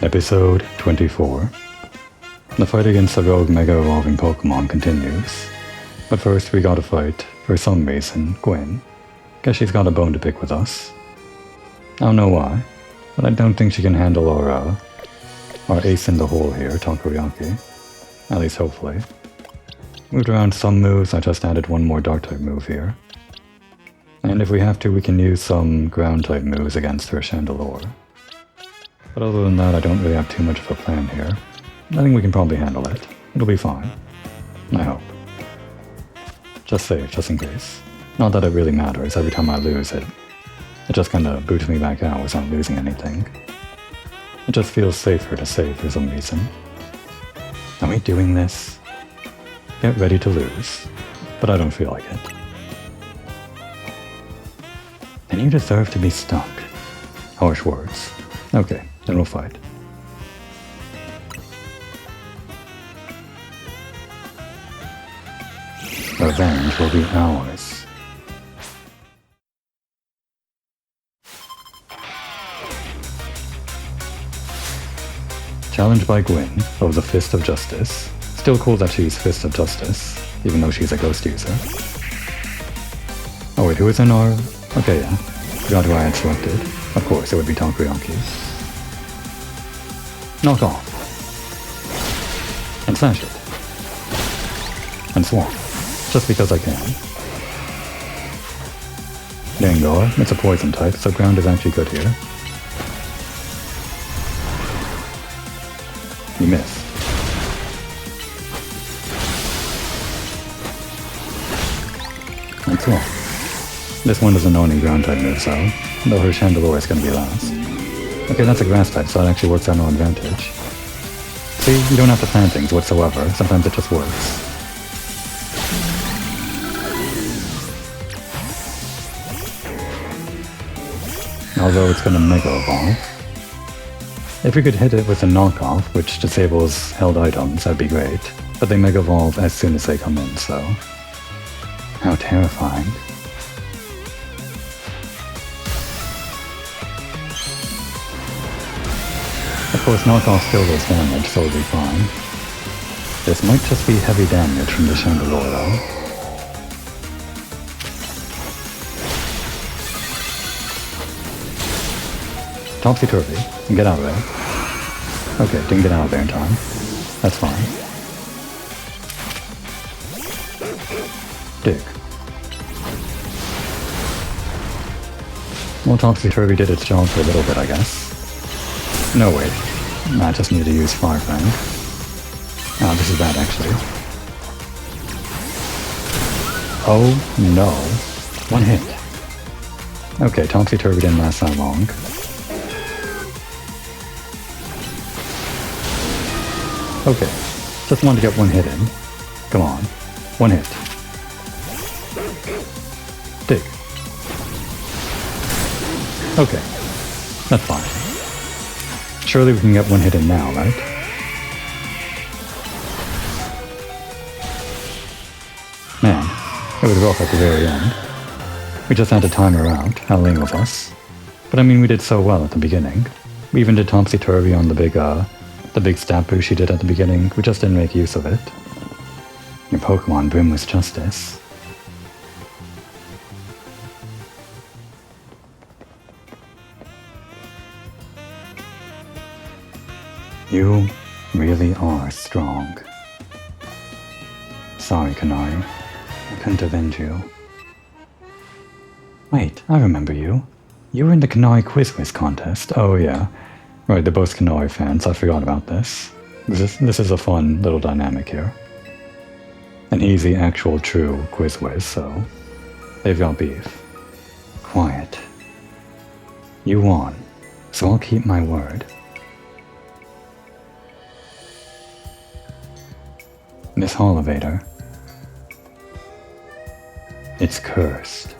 Episode 24. The fight against the rogue Mega Evolving Pokémon continues. But first we gotta fight, for some reason, Gwen. Guess she's got a bone to pick with us. I don't know why, but I don't think she can handle our ace in the hole here, Takoyaki. At least hopefully. Moved around some moves, I just added one more dark type move here. And if we have to, we can use some ground type moves against her Chandelure. But other than that, I don't really have too much of a plan here. I think we can probably handle it. It'll be fine. I hope. Just save, just in case. Not that it really matters, every time I lose it just kinda boots me back out without losing anything. It just feels safer to save for some reason. Are we doing this? Get ready to lose. But I don't feel like it. And you deserve to be stuck. Harsh words. Okay, then we'll fight. Revenge will be ours. Challenged by Gwen of the Fist of Justice. Still cool that she's Fist of Justice, even though she's a ghost user. Oh wait, who is in our... Okay, yeah. Forgot who I had selected. Of course, it would be Takoyaki. Knock off. And smash it. And swamp. Just because I can. Gengar, it's a poison type, so ground is actually good here. You missed. And swamp. This one doesn't know any ground type moves though her Chandelure is going to be last. Okay, that's a grass type, so that actually works out no advantage. See, you don't have to plan things whatsoever, sometimes it just works. Although it's going to Mega Evolve. If we could hit it with a knockoff, which disables held items, that'd be great. But they Mega Evolve as soon as they come in, so... How terrifying. Of course, knockoff still does damage, so it'll be fine. This might just be heavy damage from the Chandelure though. Topsy-turvy, and get out of there. Okay, didn't get out of there in time. That's fine. Dig. Well, Topsy-turvy did its job for a little bit, I guess. No, wait. I just need to use Fire Fang. Ah, this is bad, actually. Oh, no. One hit. Okay, Topsy-turvy didn't last that long. Okay, just wanted to get one hit in. Come on. One hit. Dig. Okay, that's fine. Surely we can get one hit in now, right? Man, it was rough at the very end. We just had to time her out, how lame of us. But I mean, we did so well at the beginning. We even did Topsy-turvy on the big stab boost she did at the beginning. We just didn't make use of it. Your Pokemon brim with justice. You really are strong. Sorry, Kanai. I couldn't avenge you. Wait, I remember you. You were in the Kanai Quiz contest. Oh yeah. Right, they're both Kanai fans. I forgot about this. This is a fun little dynamic here. And he's the actual true Quiz, so they've got beef. Quiet. You won, so I'll keep my word. This elevator. It's cursed.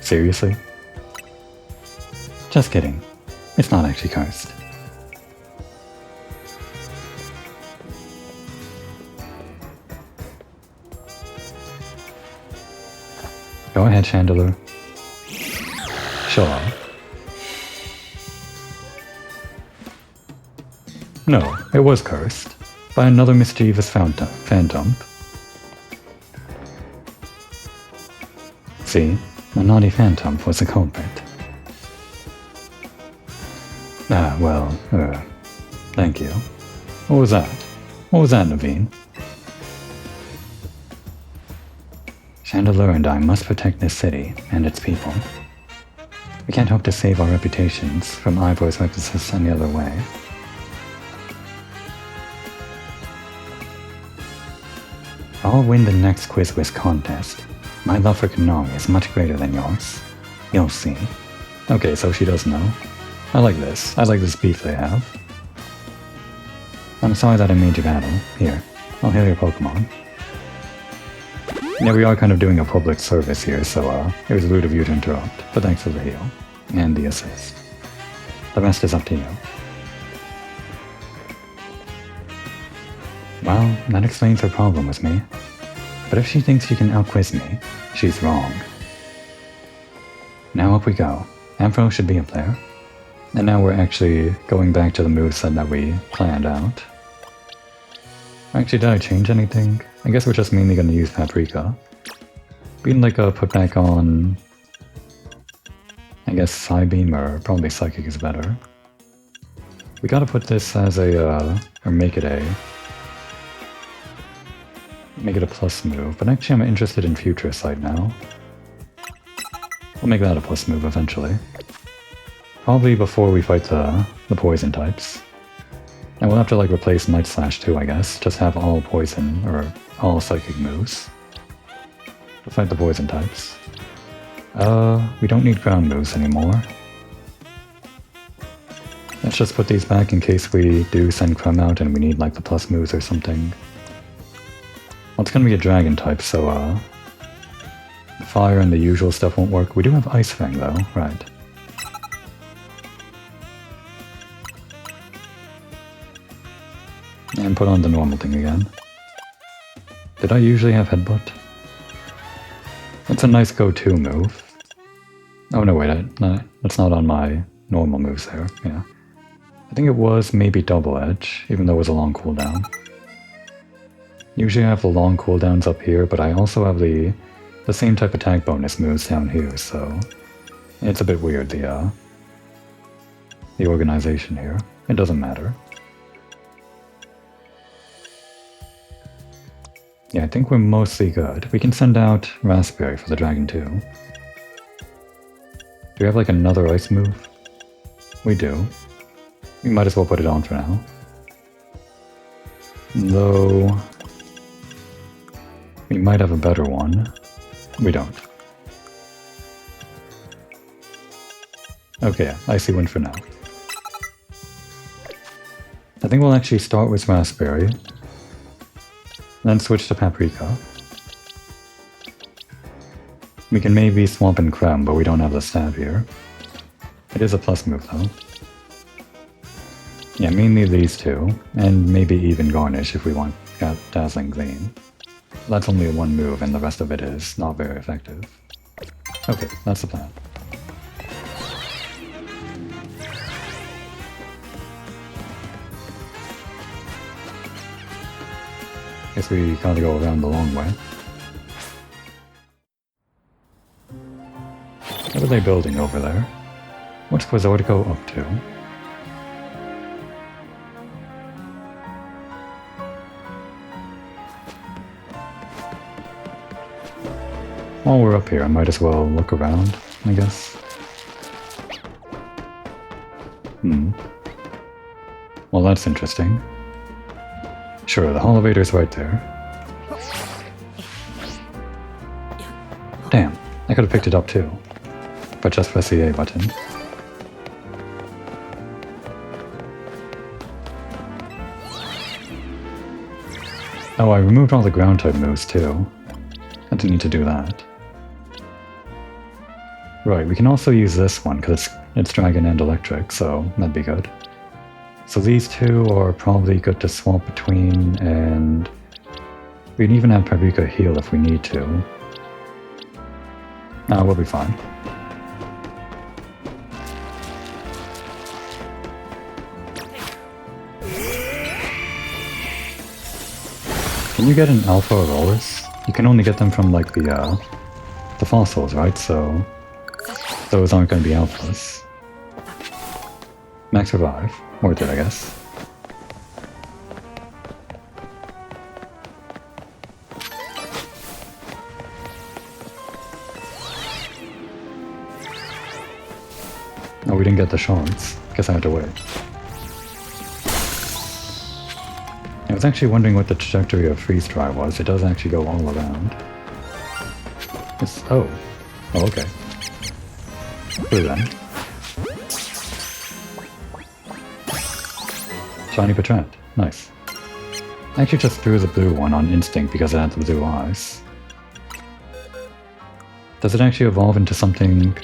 Seriously? Just kidding. It's not actually cursed. Go ahead, Chandelure. Show off. No, it was cursed. By another mischievous phantom. See? A naughty phantom was the culprit. Ah, well, thank you. What was that? What was that, Naveen? Chandelure and I must protect this city and its people. We can't hope to save our reputations from Ivor's weapons any other way. I'll win the next Quiz Wiz contest. My love for Konami is much greater than yours. You'll see. Okay, so she does know. I like this. I like this beef they have. I'm sorry that I made you battle. Here, I'll heal your Pokemon. Yeah, we are kind of doing a public service here, so it was rude of you to interrupt, but thanks for the heal. And the assist. The rest is up to you. Well, that explains her problem with me. But if she thinks she can outquiz me, she's wrong. Now up we go. Ampro should be up there. And now we're actually going back to the moveset that we planned out. Actually, did I change anything? I guess we're just mainly going to use Paprika. Being like a put back on... I guess Psybeam or probably Psychic is better. We gotta put this as a, or make it a plus move, but actually I'm interested in Future Sight now. We'll make that a plus move eventually. Probably before we fight the poison types. And we'll have to like replace Night Slash too, I guess. Just have all poison, or all psychic moves. To fight the poison types. We don't need ground moves anymore. Let's just put these back in case we do send Crumb out and we need like the plus moves or something. Well, it's gonna be a dragon type, so the fire and the usual stuff won't work. We do have Ice Fang though, right. And put on the normal thing again. Did I usually have Headbutt? It's a nice go-to move. Oh no, wait, that's not on my normal moves there, yeah. I think it was maybe Double Edge, even though it was a long cooldown. Usually I have the long cooldowns up here, but I also have the same type attack bonus moves down here, so it's a bit weird, the organization here. It doesn't matter. Yeah, I think we're mostly good. We can send out Raspberry for the Dragon too. Do we have like another ice move? We do. We might as well put it on for now. Though... we might have a better one. We don't. Okay, Icy Wind for now. I think we'll actually start with Raspberry. Then switch to Paprika. We can maybe swap in Creme, but we don't have the stab here. It is a plus move though. Yeah, mainly these two, and maybe even Garnish if we want Dazzling Gleam. That's only one move and the rest of it is not very effective. Okay, that's the plan. Guess we gotta go around the long way. What are they building over there? What's Quizortico up to? While we're up here, I might as well look around, I guess. Well, that's interesting. Sure, the elevator's right there. Damn, I could have picked it up too. But just press the A button. Oh, I removed all the ground type moves too. I didn't need to do that. Right, we can also use this one because it's Dragon and Electric, so that'd be good. So these two are probably good to swap between, and we can even have Paprika heal if we need to. We'll be fine. Can you get an alpha Aurorus? You can only get them from like the fossils, right? So those aren't going to be alphas. Max revive. Worth it, I guess. Oh, we didn't get the shards. Guess I had to wait. I was actually wondering what the trajectory of freeze dry was. It does actually go all around. It's... oh. Oh, okay. Blue then. Shiny Patrat. Nice. I actually just threw the blue one on instinct because it had the blue eyes. Does it actually evolve into something...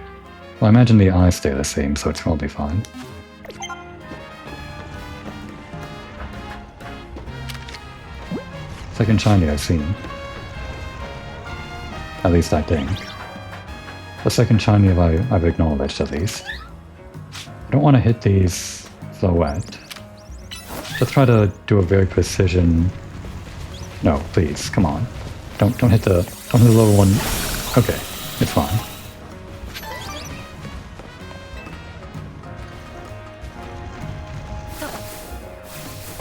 well, I imagine the eyes stay the same, so it's probably fine. Second shiny I've seen. At least I think. The second shiny I've acknowledged, at least. I don't want to hit these Floette. Just try to do a very precision... no, please, come on. Don't hit the level one... okay, it's fine.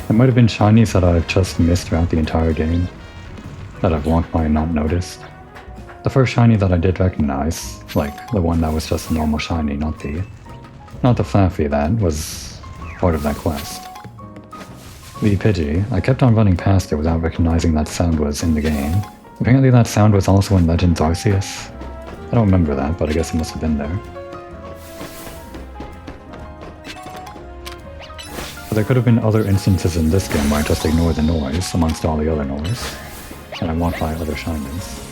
There might have been shinies that I've just missed throughout the entire game, that I've walked by and not noticed. The first shiny that I did recognize, like the one that was just a normal shiny, not the Flaffy that was part of that quest. The Pidgey, I kept on running past it without recognizing that sound was in the game. Apparently that sound was also in Legends Arceus. I don't remember that, but I guess it must have been there. But there could have been other instances in this game where I just ignore the noise amongst all the other noise, and I walk by other shinies.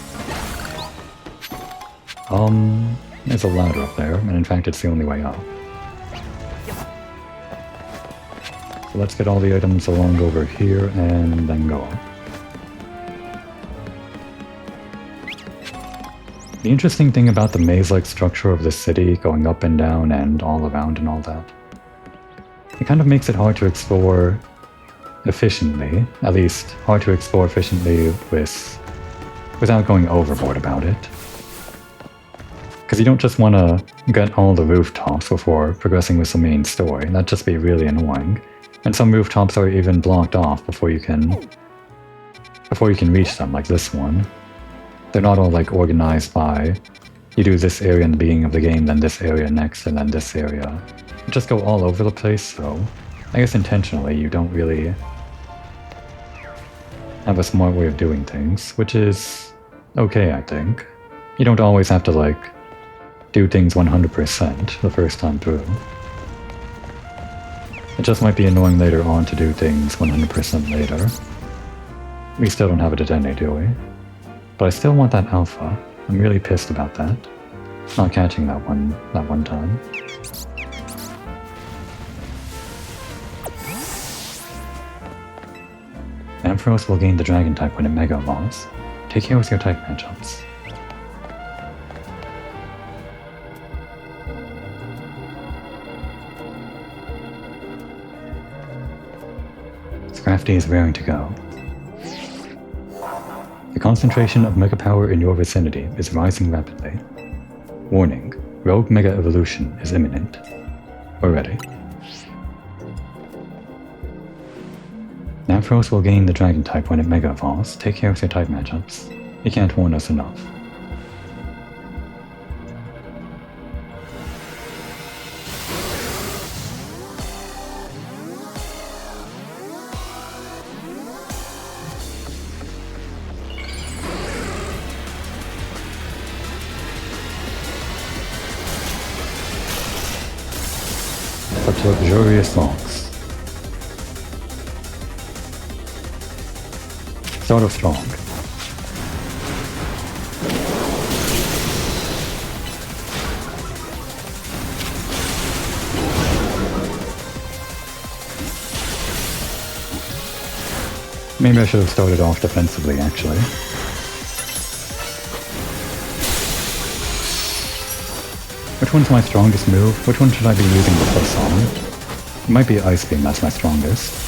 There's a ladder up there, and in fact it's the only way up. So let's get all the items along over here and then go up. The interesting thing about the maze-like structure of the city, going up and down and all around and all that, it kind of makes it hard to explore efficiently, at least hard to explore efficiently without going overboard about it. Because you don't just want to get all the rooftops before progressing with the main story, that'd just be really annoying. And some rooftops are even blocked off before you can reach them, like this one. They're not all like organized by, you do this area in the beginning of the game, then this area next, and then this area. You just go all over the place, so I guess intentionally you don't really have a smart way of doing things, which is okay, I think. You don't always have to like do things 100% the first time through. It just might be annoying later on to do things 100% later. We still don't have it at any, do we? But I still want that alpha. I'm really pissed about that. Not catching that one time. Ampharos will gain the dragon type when it mega evolves. Take care with your type matchups. Scrafty is raring to go. The concentration of mega power in your vicinity is rising rapidly. Warning, rogue mega evolution is imminent. We're ready. Ampharos will gain the dragon type when it mega evolves. Take care of your type matchups. You can't warn us enough. Such luxurious logs. Sort of strong. Maybe I should have started off defensively, actually. Which one's my strongest move? Which one should I be using the plus on? It might be Ice Beam, that's my strongest.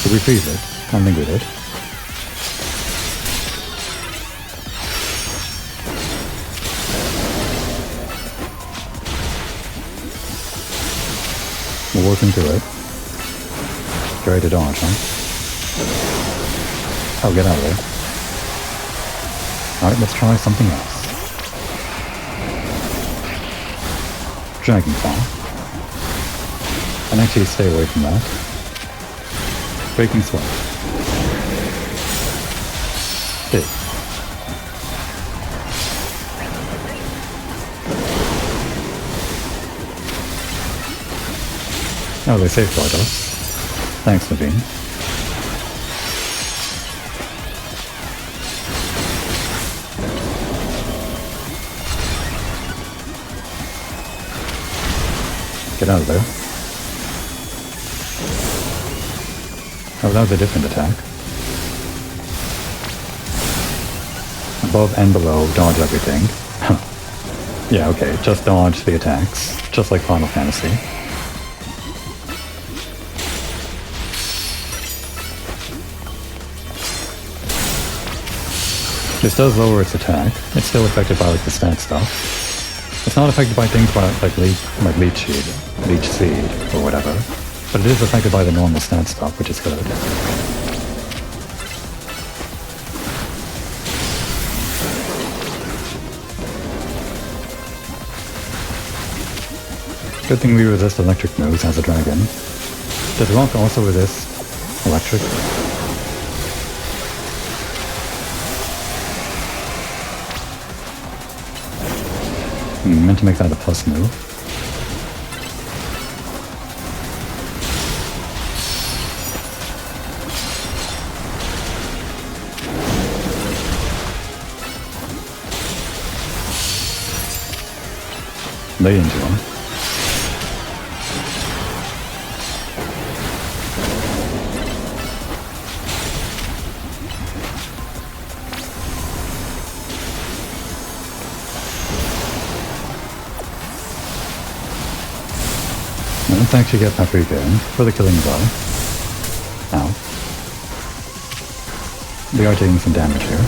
Did we freeze it? I don't think we did. We're working through it. Get ready to dodge, huh? Oh, get out of there. Alright, let's try something else. Dragonfall. And actually stay away from that. Breaking Sweat. Dig. Oh, they safeguard us. Thanks, Naveen. Get out of there. Oh, that was a different attack. Above and below, dodge everything. Yeah, okay, just dodge the attacks. Just like Final Fantasy. This does lower its attack. It's still affected by like the stat stuff. It's not affected by things like leech seed or whatever, but it is affected by the normal stat stuff, which is good. Good thing we resist electric moves as a dragon. Does Rock also resist electric? Meant to make that a plus move. Lay into him. Let's actually get Paprika in for the killing blow. Ow. We are taking some damage here.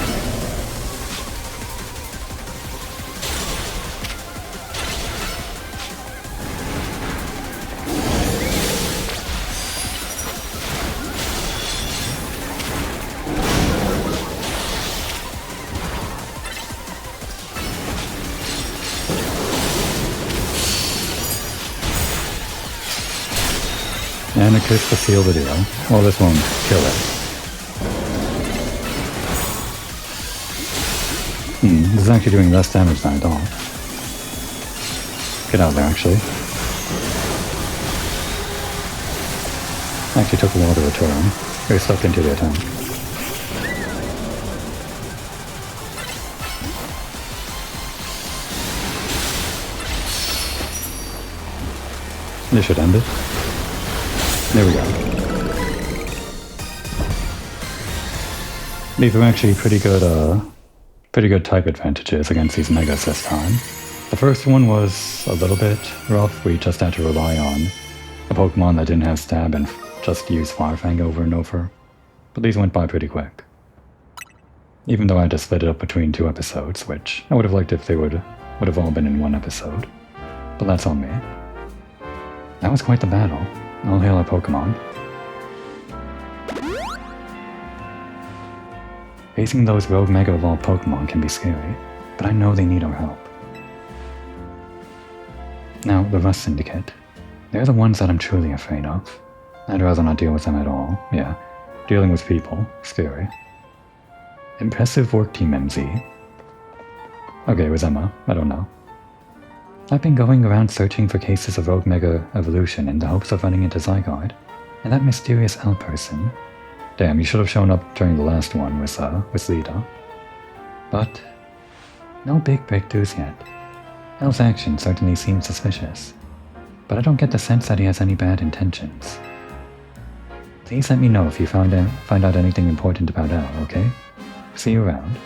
And a kiss to seal the deal. Well, this won't kill it. This is actually doing less damage than I thought. Get out of there, actually. Actually took a while to return. Very stuck into the attack. This should end it. There we go. These are actually pretty good type advantages against these megas this time. The first one was a little bit rough. We just had to rely on a Pokemon that didn't have stab and just use Firefang over and over. But these went by pretty quick. Even though I had to split it up between 2 episodes, which I would have liked if they would have all been in 1 episode. But that's on me. That was quite the battle. All hail our Pokemon. Facing those rogue Mega Evolved Pokemon can be scary, but I know they need our help. Now, the Rust Syndicate. They're the ones that I'm truly afraid of. I'd rather not deal with them at all. Yeah, dealing with people, scary. Impressive work, Team MZ. Okay, it was Emma. I don't know. I've been going around searching for cases of rogue Mega Evolution in the hopes of running into Zygarde, and that mysterious L person. Damn, you should have shown up during the last one with Lita. But no big breakthroughs yet. L's action certainly seems suspicious, but I don't get the sense that he has any bad intentions. Please let me know if you find out anything important about L, okay? See you around.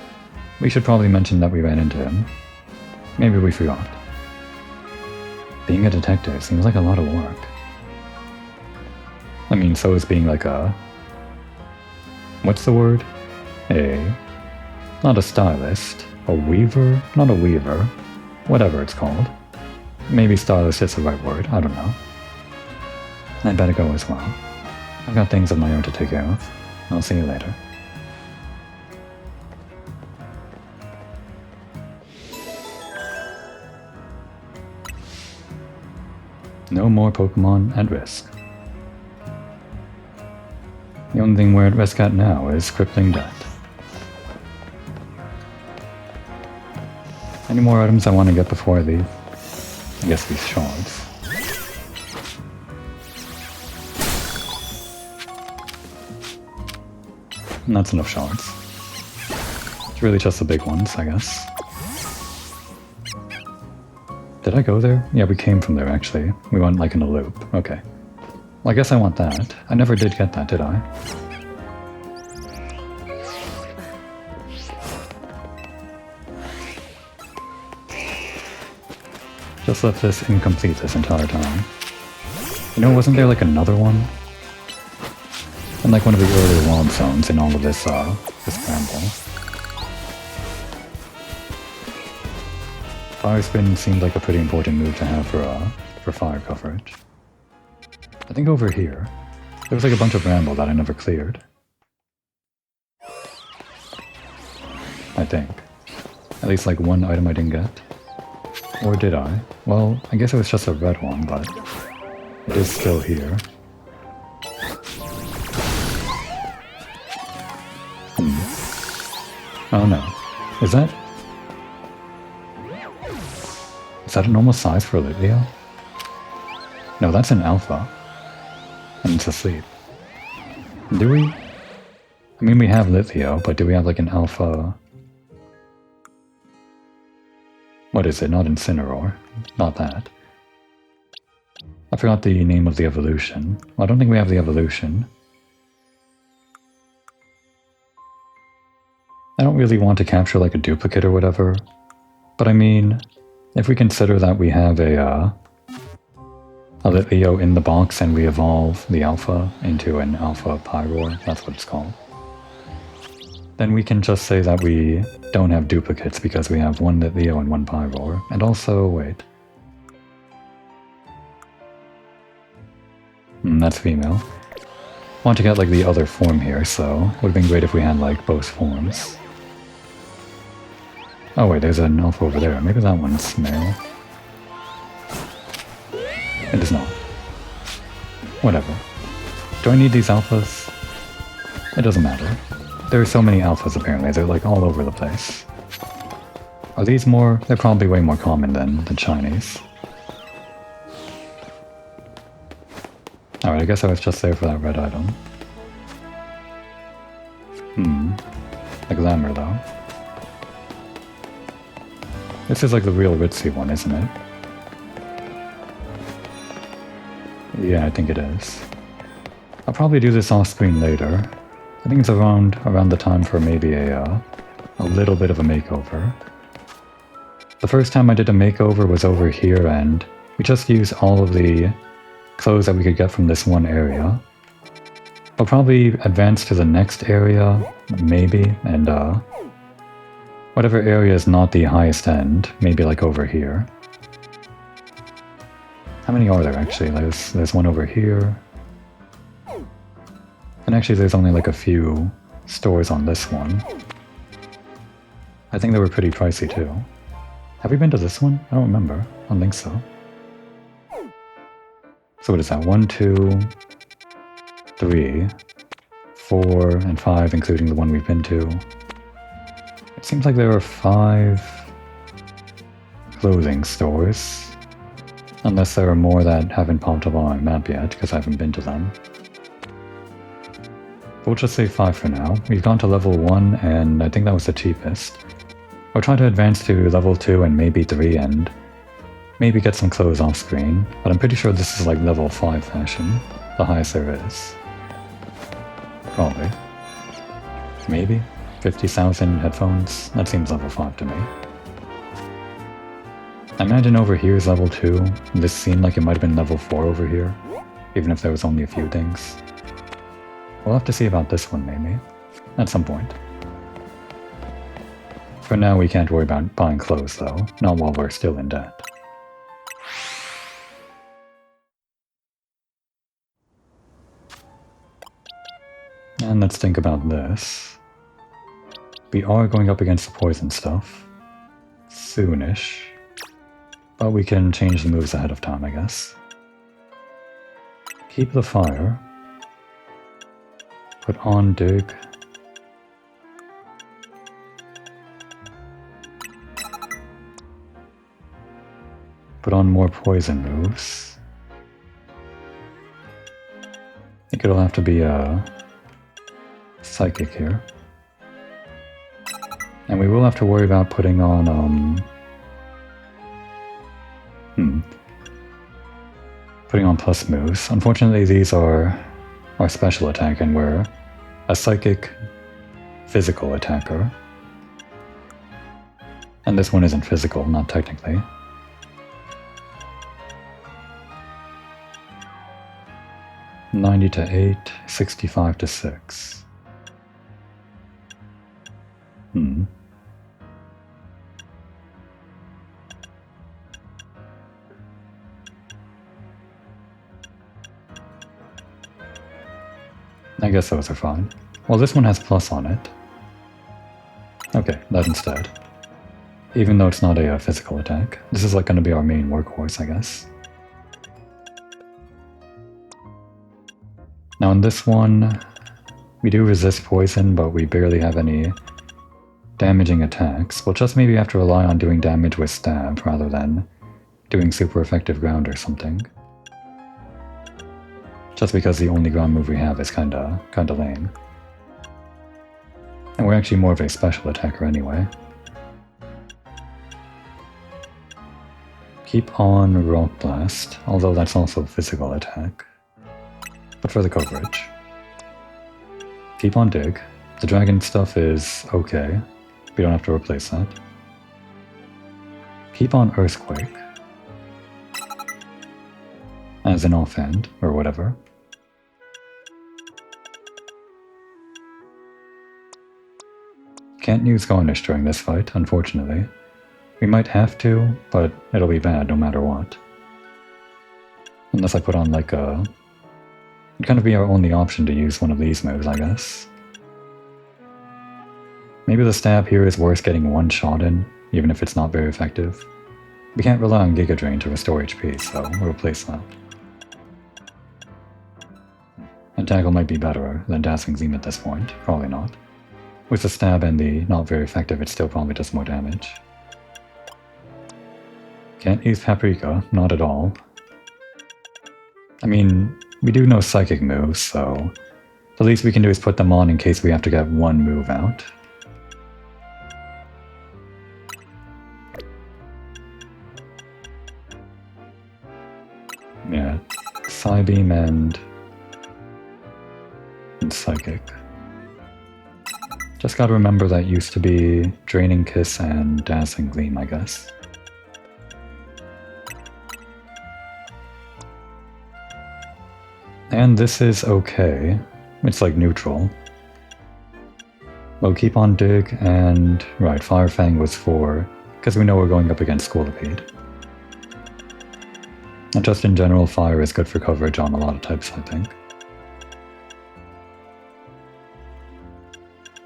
We should probably mention that we ran into him. Maybe we forgot. Being a detective seems like a lot of work. I mean, so is being like a What's the word? Not a stylist. A weaver? Not a weaver. Whatever it's called. Maybe stylist is the right word, I don't know. I'd better go as well. I've got things of my own to take care of. I'll see you later. No more Pokemon at risk. The only thing we're at risk at now is crippling debt. Any more items I want to get before I leave? I guess these shards. And that's enough shards. It's really just the big ones, I guess. Did I go there? Yeah, we came from there actually. We went like in a loop. Okay. Well, I guess I want that. I never did get that, did I? Just left this incomplete this entire time. You know, wasn't there like another one? In like one of the earlier wild zones in all of this bramble. Fire Spin seemed like a pretty important move to have for fire coverage. I think over here, there was like a bunch of bramble that I never cleared. I think. At least like one item I didn't get. Or did I? Well, I guess it was just a red one, but it is still here. Oh no. Is that a normal size for Litleo? No, that's an alpha. And it's asleep. Do we? I mean, we have Litleo, but do we have like an alpha? What is it? Not Incineroar. Not that. I forgot the name of the evolution. Well, I don't think we have the evolution. I don't really want to capture like a duplicate or whatever. But I mean, if we consider that we have a Litleo in the box and we evolve the alpha into an alpha Pyroar, that's what it's called, then we can just say that we don't have duplicates because we have one Litleo and one Pyroar. And also, wait. That's female. I want to get like the other form here, so it would have been great if we had like both forms. Oh wait, there's an alpha over there. Maybe that one's male. It is not. Whatever. Do I need these alphas? It doesn't matter. There are so many alphas apparently, they're like all over the place. Are these more? They're probably way more common than the Chinese. Alright, I guess I was just there for that red item. The glamour though. This is like the real ritzy one, isn't it? Yeah, I think it is. I'll probably do this off screen later. I think it's around the time for maybe a little bit of a makeover. The first time I did a makeover was over here, and we just used all of the clothes that we could get from this one area. I'll probably advance to the next area, maybe, and whatever area is not the highest end, maybe like over here. How many are there actually? There's one over here. And actually there's only like a few stores on this one. I think they were pretty pricey too. Have we been to this one? I don't remember. I don't think so. So what is that? 1, 2, 3, 4, and 5, including the one we've been to. It seems like there are 5 clothing stores. Unless there are more that haven't popped up on my map yet, because I haven't been to them. But we'll just say 5 for now. We've gone to level 1, and I think that was the cheapest. I'll try to advance to level 2 and maybe 3, and maybe get some clothes off screen. But I'm pretty sure this is like level 5 fashion. The highest there is. Probably. Maybe? 50,000 headphones? That seems level 5 to me. I imagine over here is level 2. This seemed like it might have been level 4 over here, even if there was only a few things. We'll have to see about this one, maybe. At some point. For now, we can't worry about buying clothes, though. Not while we're still in debt. And let's think about this. We are going up against the poison stuff. Soonish. But we can change the moves ahead of time, I guess. Keep the fire. Put on dig. Put on more poison moves. I think it'll have to be a psychic here. And we will have to worry about putting on, putting on plus moves. Unfortunately, these are our special attack, and we're a psychic physical attacker. And this one isn't physical, not technically. $90 to 8, 65 to 6. I guess those are fine. Well, this one has plus on it. Okay, that instead. Even though it's not a physical attack. This is like going to be our main workhorse, I guess. Now in this one, we do resist poison, but we barely have any damaging attacks. We'll just maybe have to rely on doing damage with stab rather than doing super effective ground or something. Just because the only ground move we have is kinda lame. And we're actually more of a special attacker anyway. Keep on Rock Blast, although that's also physical attack. But for the coverage. Keep on Dig. The dragon stuff is okay. We don't have to replace that. Keep on Earthquake. As an offhand, or whatever. Can't use Garnish during this fight, unfortunately. We might have to, but it'll be bad no matter what. Unless I put on like a... It'd kind of be our only option to use one of these moves, I guess. Maybe the stab here is worth getting one shot in, even if it's not very effective. We can't rely on Giga Drain to restore HP, so we'll replace that. And Tackle might be better than Dazzling Gleam at this point, probably not. With the stab and the not very effective, it still probably does more damage. Can't use Paprika, not at all. I mean, we do know psychic moves, so the least we can do is put them on in case we have to get one move out. Yeah, Psybeam and Psychic. Just gotta remember that used to be Draining Kiss and Dazzling Gleam, I guess. And this is okay. It's like neutral. We'll keep on Dig and... Right, Fire Fang was for... because we know we're going up against Scolipede. And just in general, Fire is good for coverage on a lot of types, I think.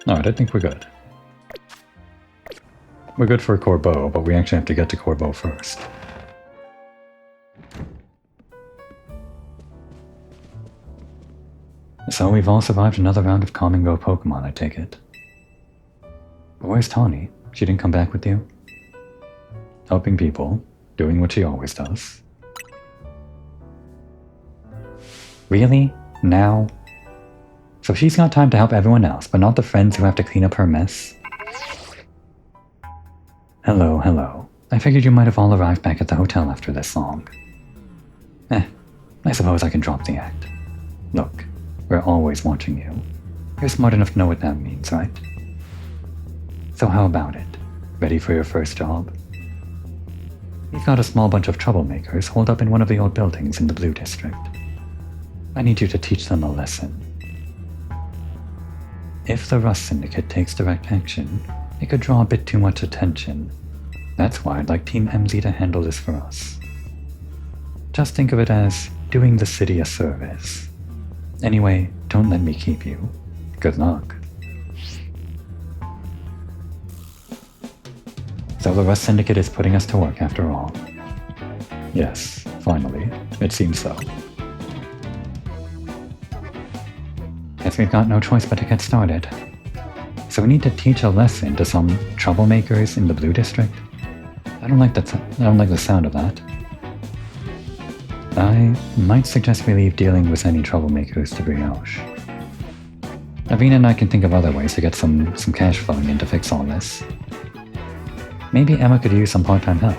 Alright, I think we're good. We're good for Corbeau, but we actually have to get to Corbeau first. So we've all survived another round of Come and Go Pokemon, I take it. But where's Tawny? She didn't come back with you? Helping people, doing what she always does. Really? Now? So she's got time to help everyone else, but not the friends who have to clean up her mess? Hello, hello. I figured you might have all arrived back at the hotel after this long. I suppose I can drop the act. Look, we're always watching you. You're smart enough to know what that means, right? So how about it? Ready for your first job? We've got a small bunch of troublemakers holed up in one of the old buildings in the Blue District. I need you to teach them a lesson. if the Rust Syndicate takes direct action, it could draw a bit too much attention. That's why I'd like Team MZ to handle this for us. Just think of it as doing the city a service. Anyway, don't let me keep you. Good luck. So the Rust Syndicate is putting us to work after all. Yes, finally. It seems so. Guess we've got no choice but to get started. So we need to teach a lesson to some troublemakers in the Blue District. I don't like the sound of that. I might suggest we leave dealing with any troublemakers to Brioche. Avina and I can think of other ways to get some cash flowing in to fix all this. Maybe Emma could use some part-time help.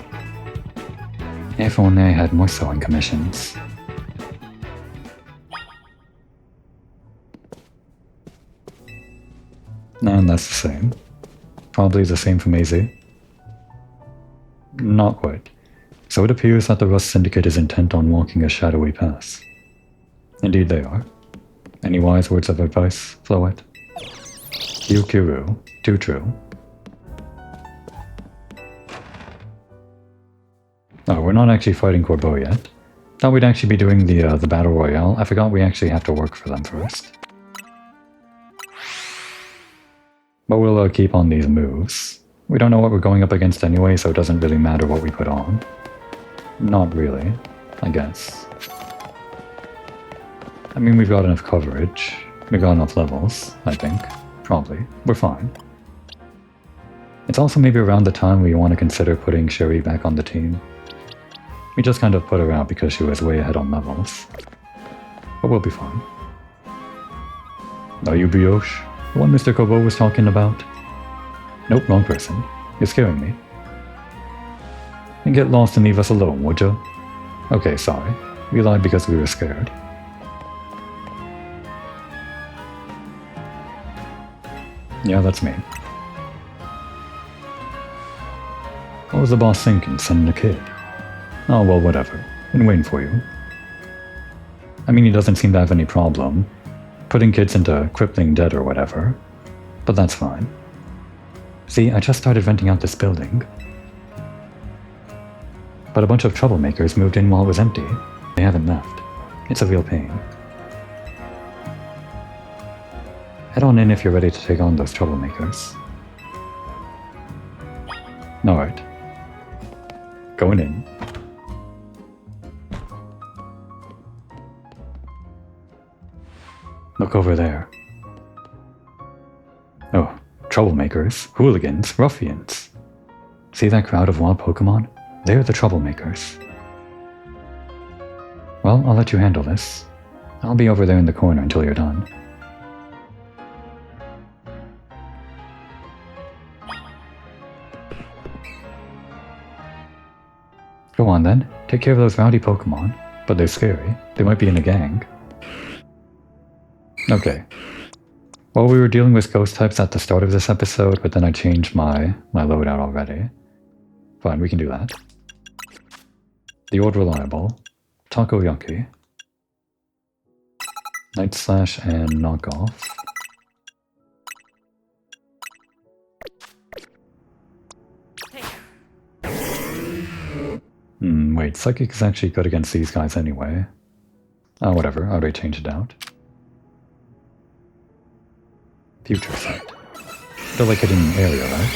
If only I had more sewing commissions. And that's the same. Probably the same from AZ. Not quite. So it appears that the Rust Syndicate is intent on walking a shadowy path. Indeed they are. Any wise words of advice, Floet? Kyukiru. Too true. Oh, we're not actually fighting Corbeau yet. Thought we'd actually be doing the Battle Royale. I forgot we actually have to work for them first. But we'll keep on these moves. We don't know what we're going up against anyway, so it doesn't really matter what we put on. Not really, I guess. I mean, we've got enough coverage. We've got enough levels, I think. Probably. We're fine. It's also maybe around the time we want to consider putting Sherry back on the team. We just kind of put her out because she was way ahead on levels. But we'll be fine. Are you Brioche? The one Mr. Corbeau was talking about? Nope, wrong person. You're scaring me. And get lost and leave us alone, would you? Okay, sorry. We lied because we were scared. Yeah, that's me. What was the boss thinking, sending a kid? Oh, well, whatever. Been waiting for you. I mean, he doesn't seem to have any problem putting kids into crippling debt or whatever, but that's fine. See, I just started renting out this building. But a bunch of troublemakers moved in while it was empty. They haven't left. It's a real pain. Head on in if you're ready to take on those troublemakers. Alright. Going in. Look over there. Oh, troublemakers, hooligans, ruffians. See that crowd of wild Pokémon? They're the troublemakers. Well, I'll let you handle this. I'll be over there in the corner until you're done. Go on then, take care of those rowdy Pokémon. But they're scary. They might be in a gang. Okay. Well, we were dealing with ghost types at the start of this episode, but then I changed my loadout already. Fine, we can do that. The Old Reliable. Takoyaki. Night Slash and Knockoff. Wait, Psychic is actually good against these guys anyway. Oh, whatever, I already changed it out. Future Sight. They're like hitting an area, right?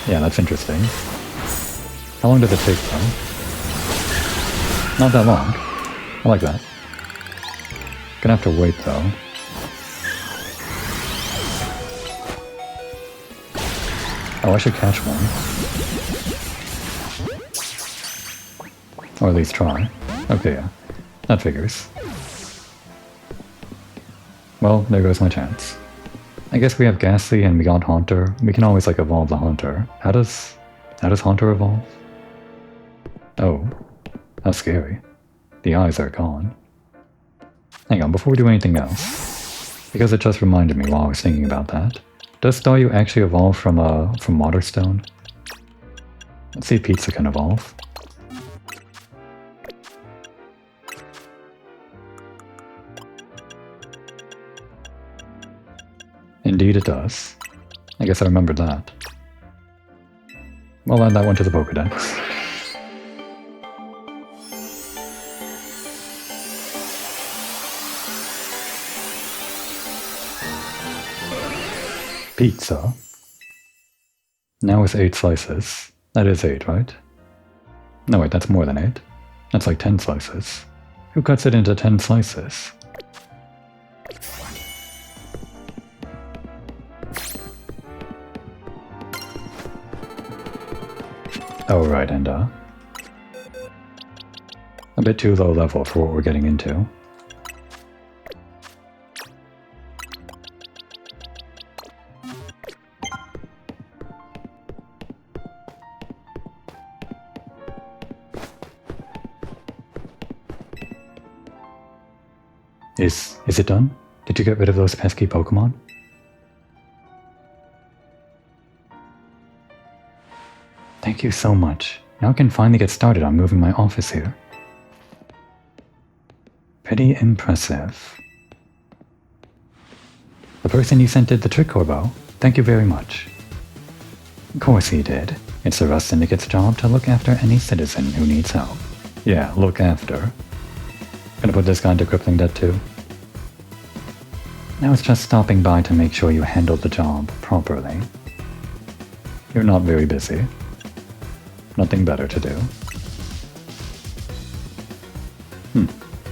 Yeah, that's interesting. How long does it take, though? Not that long. I like that. Gonna have to wait, though. Oh, I should catch one. Or at least try. Okay, yeah. That figures. Well, there goes my chance. I guess we have Ghastly and we got Haunter. We can always, like, evolve the Haunter. How does Haunter evolve? Oh. How scary. The eyes are gone. Hang on, before we do anything else, because it just reminded me while I was thinking about that, does Staryu actually evolve from Waterstone? Let's see if Pizza can evolve. Indeed it does. I guess I remembered that. We'll add that one to the Pokédex. Pizza. Now it's 8 slices. That is 8, right? No, wait, that's more than 8. That's like 10 slices. Who cuts it into 10 slices? Oh, right, and a bit too low level for what we're getting into. Is it done? Did you get rid of those pesky Pokémon? Thank you so much. Now I can finally get started on moving my office here. Pretty impressive. The person you sent did the trick, Corbo. Thank you very much. Of course he did. It's the Rust Syndicate's job to look after any citizen who needs help. Yeah, look after. Gonna put this guy into crippling debt too. Now it's just stopping by to make sure you handled the job properly. You're not very busy. Nothing better to do.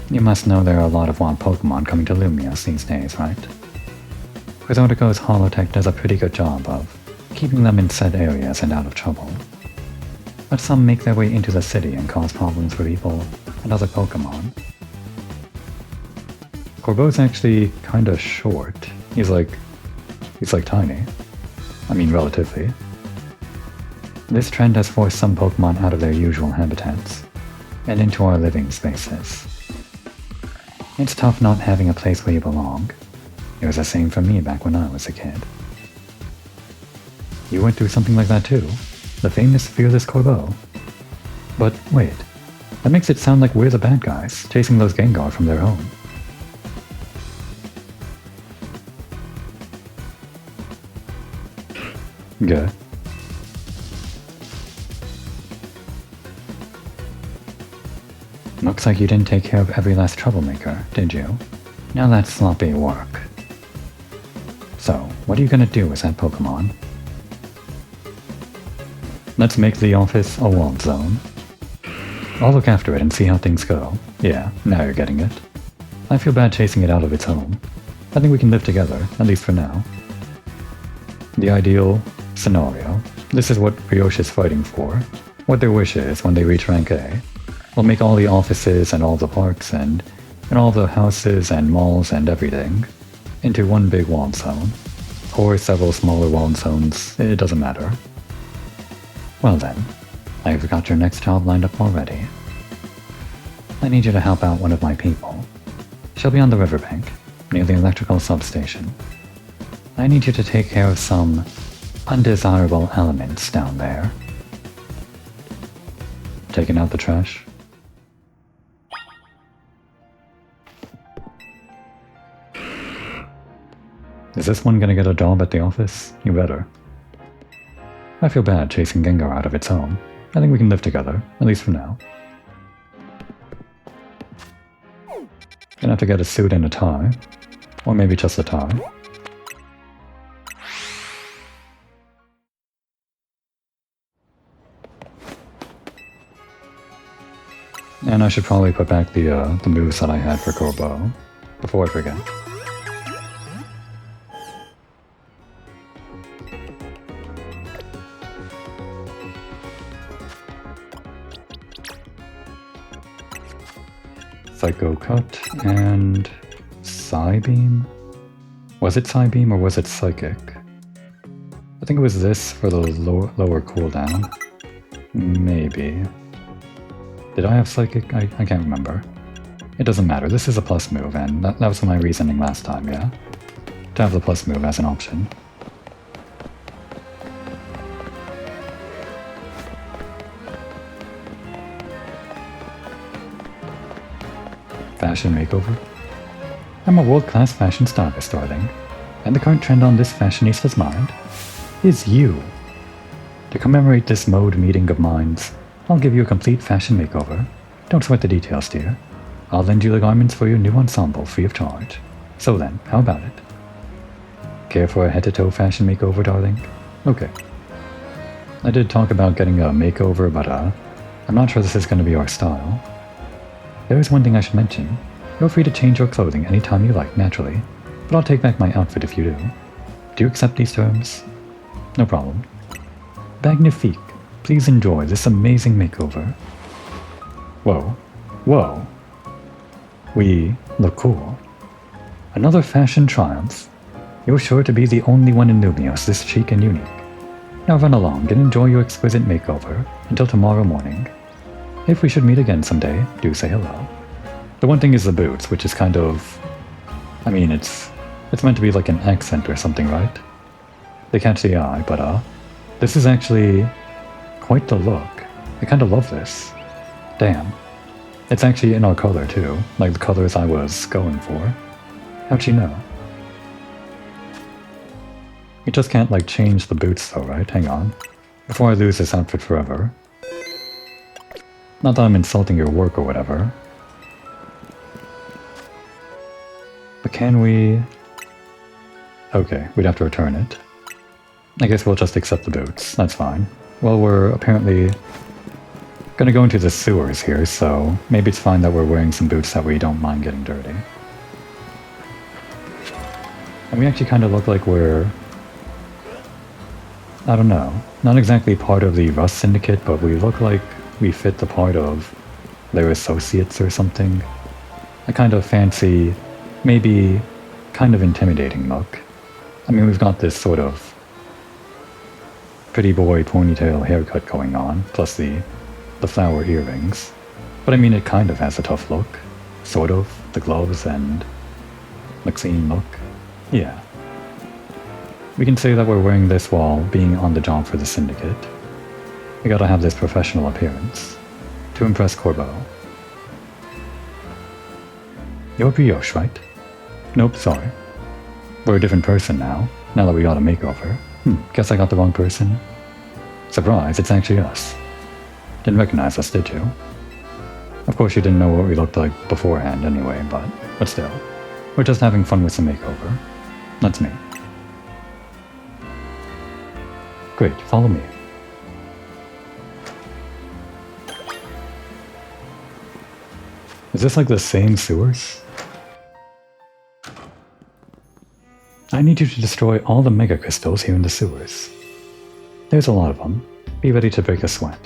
You must know there are a lot of wild Pokémon coming to Lumios these days, right? Quizortico's Holotech does a pretty good job of keeping them in said areas and out of trouble. But some make their way into the city and cause problems for people and other Pokémon. Corbo's actually kinda short. He's like tiny. I mean, relatively. This trend has forced some Pokémon out of their usual habitats and into our living spaces. It's tough not having a place where you belong. It was the same for me back when I was a kid. You went through something like that too? The famous Fearless Corbo? But wait, that makes it sound like we're the bad guys, chasing those Gengar from their home. Good. Looks like you didn't take care of every last troublemaker, did you? Now that's sloppy work. So, what are you gonna do with that Pokémon? Let's make the office a walled zone. I'll look after it and see how things go. Yeah, now you're getting it. I feel bad chasing it out of its home. I think we can live together, at least for now. The ideal scenario. This is what Brioche is fighting for. What their wish is when they reach rank A. We'll make all the offices and all the parks and all the houses and malls and everything into one big walled zone. Or several smaller walled zones, it doesn't matter. Well then, I've got your next job lined up already. I need you to help out one of my people. She'll be on the riverbank, near the electrical substation. I need you to take care of some undesirable elements down there. Taking out the trash? Is this one gonna get a job at the office? You better. I feel bad chasing Gengar out of its home. I think we can live together, at least for now. Gonna have to get a suit and a tie. Or maybe just a tie. And I should probably put back the moves that I had for Corbo, before I forget. Psycho Cut and Psybeam? Was it Psybeam or was it Psychic? I think it was this for the lower cooldown. Maybe. Did I have Psychic? I can't remember. It doesn't matter, this is a plus move, and that was my reasoning last time, yeah? To have the plus move as an option. Fashion makeover? I'm a world-class fashion stylist, darling. And the current trend on this fashionista's mind is you. To commemorate this mode meeting of minds, I'll give you a complete fashion makeover. Don't sweat the details, dear. I'll lend you the garments for your new ensemble free of charge. So then, how about it? Care for a head-to-toe fashion makeover, darling? Okay. I did talk about getting a makeover, but I'm not sure this is going to be our style. There is one thing I should mention. You're free to change your clothing anytime you like, naturally, but I'll take back my outfit if you do. Do you accept these terms? No problem. Magnifique, please enjoy this amazing makeover. Whoa. Whoa. We look cool. Another fashion triumph. You're sure to be the only one in Numios this chic and unique. Now run along and enjoy your exquisite makeover until tomorrow morning. If we should meet again someday, do say hello. The one thing is the boots, which is kind of... I mean, it's meant to be like an accent or something, right? They catch the eye, but this is actually quite the look. I kind of love this. Damn. It's actually in our color too, like the colors I was going for. How'd she know? You just can't like change the boots though, right? Hang on. Before I lose this outfit forever. Not that I'm insulting your work or whatever. But can we... Okay, we'd have to return it. I guess we'll just accept the boots, that's fine. Well, we're apparently gonna go into the sewers here, so maybe it's fine that we're wearing some boots that we don't mind getting dirty. And we actually kind of look like we're... I don't know, not exactly part of the Rust Syndicate, but we look like we fit the part of their associates or something. A kind of fancy, maybe kind of intimidating look. I mean, we've got this sort of pretty boy ponytail haircut going on, plus the flower earrings. But I mean, it kind of has a tough look. Sort of. The gloves and the clean look. Yeah. We can say that we're wearing this while being on the job for the Syndicate. We gotta have this professional appearance. To impress Corbeau. You're Brioche, right? Nope, sorry. We're a different person now that we got a makeover. Guess I got the wrong person. Surprise, it's actually us. Didn't recognize us, did you? Of course you didn't know what we looked like beforehand anyway, but still. We're just having fun with the makeover. That's me. Great, follow me. Is this like the same sewers? I need you to destroy all the mega crystals here in the sewers. There's a lot of them. Be ready to break a sweat.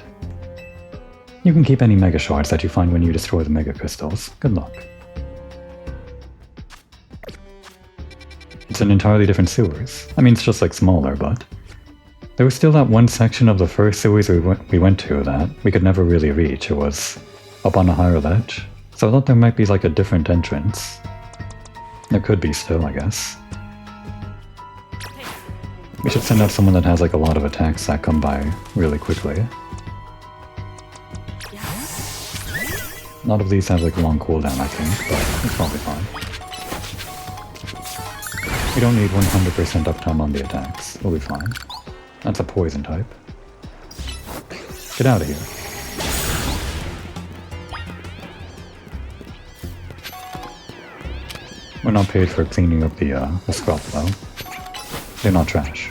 You can keep any mega shards that you find when you destroy the mega crystals. Good luck. It's an entirely different sewers. I mean, it's just like smaller, but... There was still that one section of the first sewers we went to that we could never really reach. It was up on a higher ledge. So I thought there might be like a different entrance. There could be still, I guess. We should send out someone that has like a lot of attacks that come by really quickly. A lot of these have like long cooldown, I think, but it's probably fine. We don't need 100% uptime on the attacks. We'll be fine. That's a poison type. Get out of here. We're not paid for cleaning up the scrub though. They're not trash.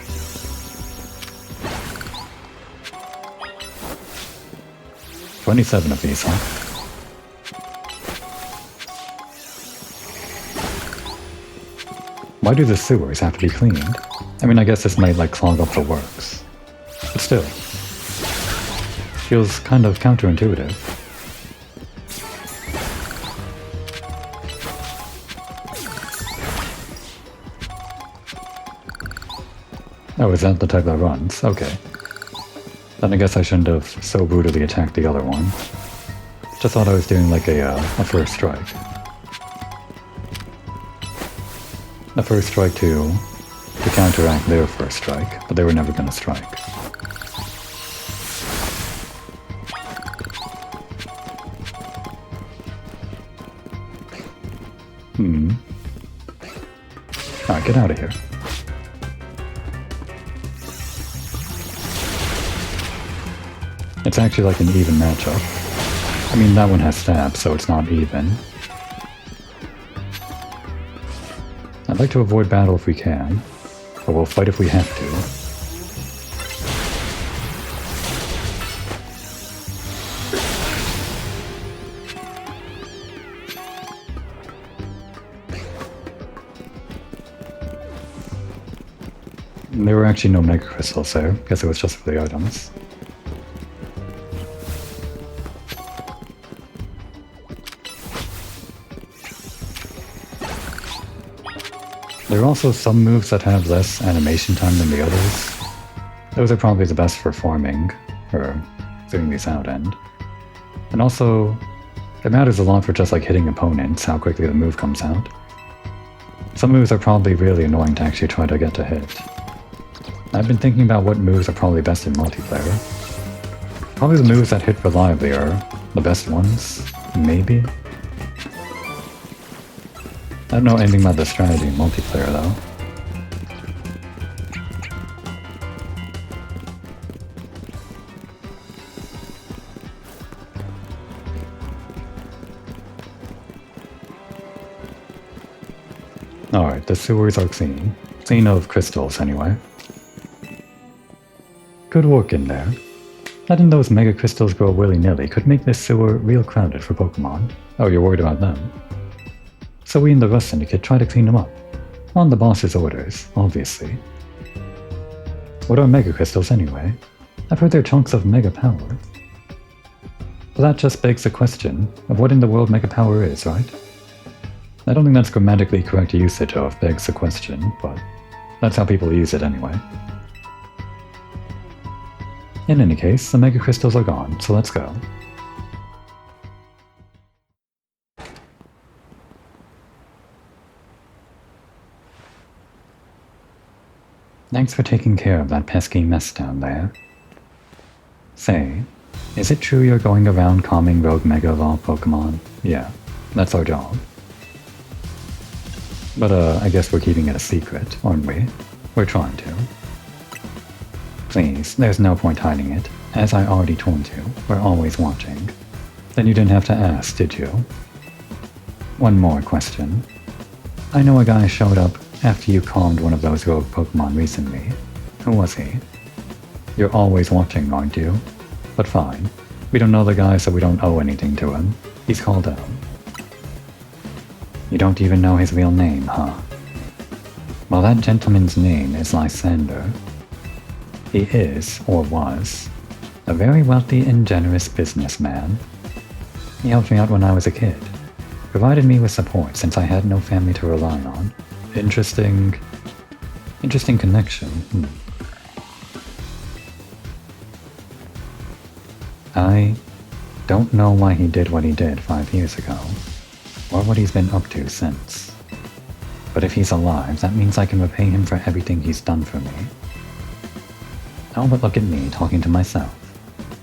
$27 of these, huh? Why do the sewers have to be cleaned? I mean, I guess this might like clog up the works. But still. Feels kind of counterintuitive. Oh, is that the type that runs? Okay. Then I guess I shouldn't have so brutally attacked the other one. Just thought I was doing like a first strike. A first strike to counteract their first strike, but they were never gonna strike. Alright, get out of here. It's actually like an even matchup. I mean, that one has stab, so it's not even. I'd like to avoid battle if we can, but we'll fight if we have to. There were actually no mega crystals there. Guess it was just for the items. There are also some moves that have less animation time than the others. Those are probably the best for farming, or figuring these out, and also, it matters a lot for just like hitting opponents, how quickly the move comes out. Some moves are probably really annoying to actually try to get to hit. I've been thinking about what moves are probably best in multiplayer. Probably the moves that hit reliably are the best ones, maybe? I don't know anything about the strategy in multiplayer though. Alright, the sewers are clean. Clean of crystals anyway. Good work in there. Letting those mega crystals grow willy-nilly could make this sewer real crowded for Pokemon. Oh, you're worried about them? So we in the Rust Syndicate try to clean them up. On the boss's orders, obviously. What are mega crystals anyway? I've heard they're chunks of mega power. Well, that just begs the question of what in the world mega power is, right? I don't think that's grammatically correct usage of begs the question, but that's how people use it anyway. In any case, the mega crystals are gone, so let's go. Thanks for taking care of that pesky mess down there. Say, is it true you're going around calming rogue Mega Evolved Pokemon? Yeah, that's our job. But I guess we're keeping it a secret, aren't we? We're trying to. Please, there's no point hiding it. As I already told you, we're always watching. Then you didn't have to ask, did you? One more question. I know a guy showed up after you calmed one of those rogue Pokemon recently. Who was he? You're always watching, aren't you? But fine. We don't know the guy, so we don't owe anything to him. He's called out. You don't even know his real name, huh? Well, that gentleman's name is Lysander. He is, or was, a very wealthy and generous businessman. He helped me out when I was a kid. Provided me with support since I had no family to rely on. Interesting connection. I don't know why he did what he did 5 years ago, or what he's been up to since. But if he's alive, that means I can repay him for everything he's done for me. Oh, but look at me talking to myself.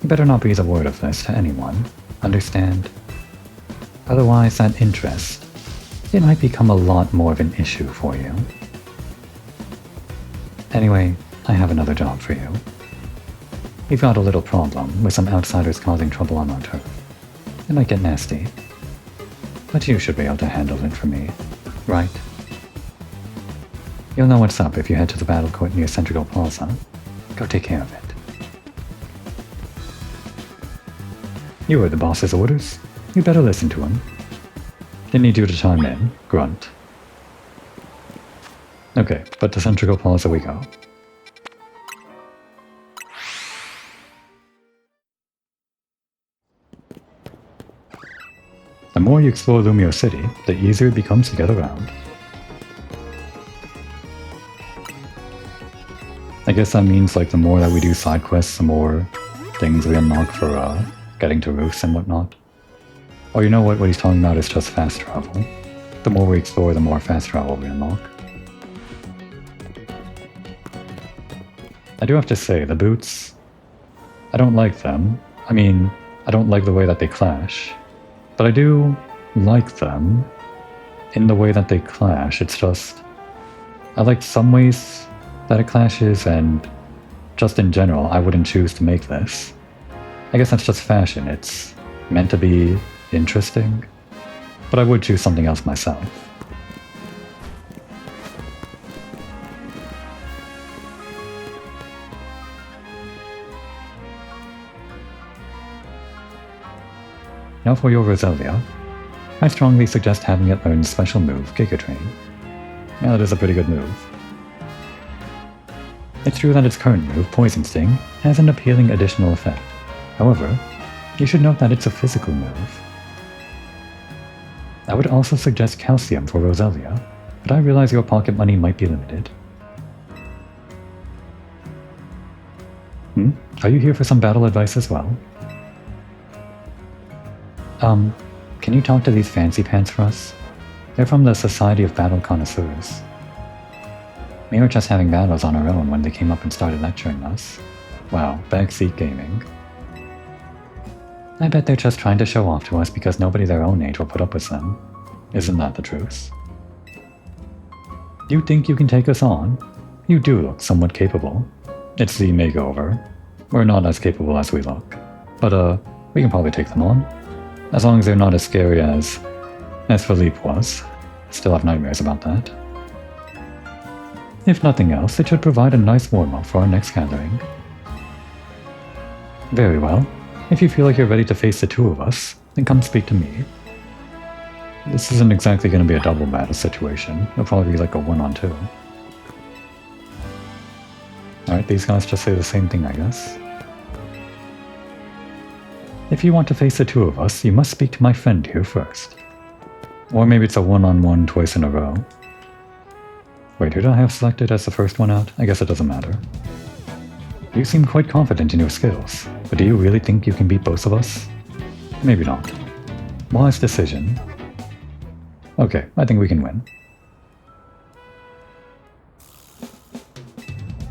You better not breathe a word of this to anyone, understand? Otherwise, that interest, it might become a lot more of an issue for you. Anyway, I have another job for you. We've got a little problem with some outsiders causing trouble on our turf. It might get nasty. But you should be able to handle it for me, right? You'll know what's up if you head to the battle court near Central Plaza. Go take care of it. You heard the boss's orders. You better listen to him. Didn't need you to chime in, grunt. Okay, but to Central Plaza we go. The more you explore Lumio City, the easier it becomes to get around. I guess that means like the more that we do side quests, the more things we unlock for getting to roofs and whatnot. Or you know what he's talking about is just fast travel. The more we explore, the more fast travel we unlock. I do have to say, the boots, I don't like them. I mean, I don't like the way that they clash. But I do like them in the way that they clash. It's just, I like some ways that it clashes, and just in general, I wouldn't choose to make this. I guess that's just fashion. It's meant to be interesting. But I would choose something else myself. Now for your Roselia, I strongly suggest having it learn the special move, Giga Train. Now that is a pretty good move. It's true that its current move, Poison Sting, has an appealing additional effect. However, you should note that it's a physical move. I would also suggest Calcium for Roselia, but I realize your pocket money might be limited. Are you here for some battle advice as well? Can you talk to these fancy pants for us? They're from the Society of Battle Connoisseurs. We were just having battles on our own when they came up and started lecturing us. Wow, backseat gaming. I bet they're just trying to show off to us because nobody their own age will put up with them. Isn't that the truth? You think you can take us on? You do look somewhat capable. It's the makeover. We're not as capable as we look. But, we can probably take them on. As long as they're not as scary as Philippe was. Still have nightmares about that. If nothing else, it should provide a nice warm-up for our next gathering. Very well. If you feel like you're ready to face the two of us, then come speak to me. This isn't exactly going to be a double battle situation. It'll probably be like a 1-on-2. Alright, these guys just say the same thing, I guess. If you want to face the two of us, you must speak to my friend here first. Or maybe it's a 1-on-1 twice in a row. Wait, who did I have selected as the first one out? I guess it doesn't matter. You seem quite confident in your skills, but do you really think you can beat both of us? Maybe not. Wise decision. Okay, I think we can win.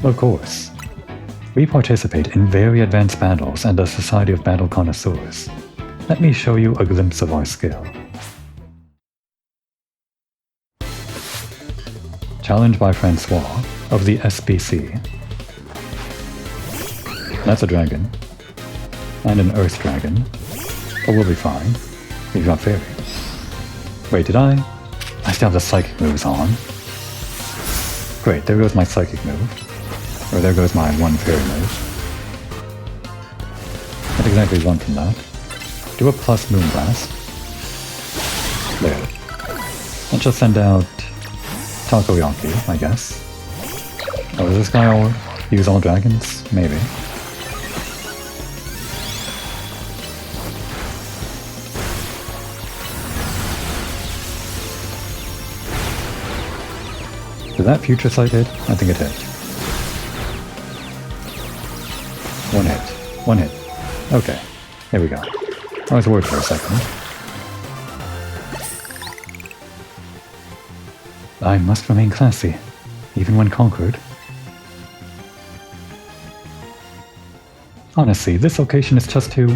Of course. We participate in very advanced battles and the Society of Battle Connoisseurs. Let me show you a glimpse of our skill. Challenge by Francois of the SBC. That's a dragon. And an earth dragon. But we'll be fine. We've got fairy. Wait, did I? I still have the psychic moves on. Great, there goes my psychic move. Or there goes my one fairy move. Not exactly one from that. Do a plus Moonblast. There. And just send out Takoyaki, I guess. Oh, does this guy use all dragons? Maybe. Did that Future Sight hit? I think it hit. One hit. One hit. Okay. Here we go. I was worried for a second. I must remain classy, even when conquered. Honestly, this location is just too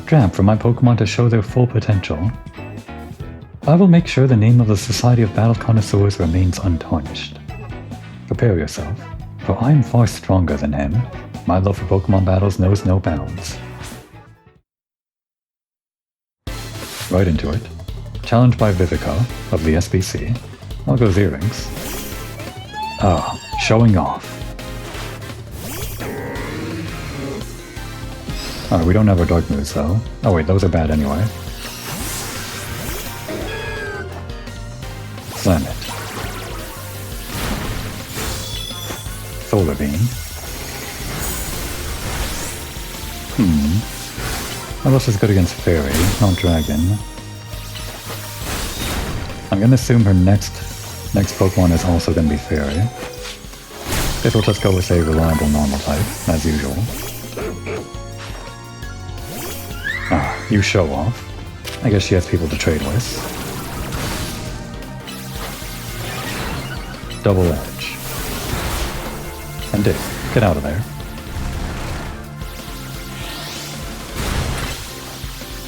drab for my Pokémon to show their full potential. I will make sure the name of the Society of Battle Connoisseurs remains untarnished. Prepare yourself, for I am far stronger than him. My love for Pokémon battles knows no bounds. Right into it. Challenged by Vivica of the SBC. I'll go with earrings. Ah, showing off. Alright, we don't have our dark moves though. Oh wait, those are bad anyway. Slam it. Solar Beam. Unless it's good against Fairy, not Dragon. I'm gonna assume her next Pokemon is also gonna be Fairy. Guess we'll just go with a reliable normal type, as usual. Ah, you show off. I guess she has people to trade with. Double Edge. And dig. Get out of there.